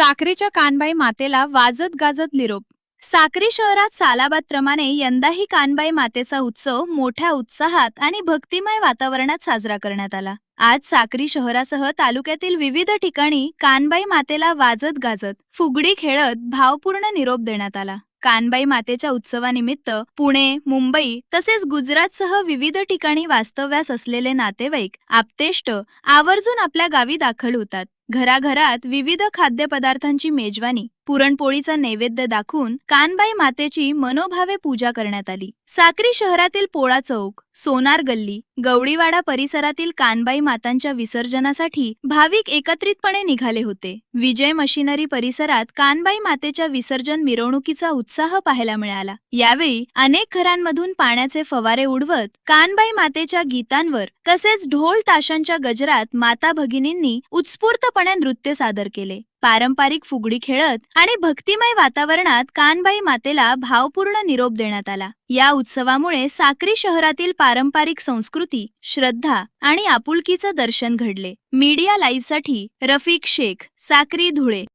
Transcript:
साक्रीच्या कानबाई मातेला वाजत गाजत निरोप. साक्री शहरात सालाबादप्रमाणे यंदाही कानबाई मातेचा उत्सव मोठ्या उत्साहात आणि भक्तिमय वातावरणात साजरा करण्यात आला. आज साक्री शहरासह तालुक्यातील विविध ठिकाणी कानबाई मातेला वाजत गाजत फुगडी खेळत भावपूर्ण निरोप देण्यात आला. कानबाई मातेच्या उत्सवानिमित्त पुणे, मुंबई तसेच गुजरातसह विविध ठिकाणी वास्तव्यास असलेले नातेवाईक, आप्तेष्ट आवर्जून आपल्या गावी दाखल होतात. घराघरात विविध खाद्यपदार्थांची मेजवानी, पुरणपोळीचा नैवेद्य दाखवून कानबाई मातेची मनोभावे पूजा करण्यात आली. साक्री शहरातील पोळा चौक, सोनार गल्ली, गवडीवाडा परिसरातील कानबाई मातांच्या विसर्जनासाठी भाविक एकत्रितपणे निघाले होते. विजय मशिनरी परिसरात कानबाई मातेच्या विसर्जन मिरवणुकीचा उत्साह पाहायला मिळाला. यावेळी अनेक घरांमधून पाण्याचे फवारे उडवत कानबाई मातेच्या गीतांवर तसेच ढोल ताशांच्या गजरात माता भगिनींनी उत्स्फूर्तपणे नृत्य सादर केले. पारंपरिक फुगडी खेळत आणि भक्तिमय वातावरणात कानबाई मातेला भावपूर्ण निरोप देण्यात आला. या उत्सवामुळे साक्री शहरातील पारंपरिक संस्कृती, श्रद्धा आणि आपुलकीचं दर्शन घडले. मीडिया लाईव्हसाठी रफिक शेख, साक्री, धुळे.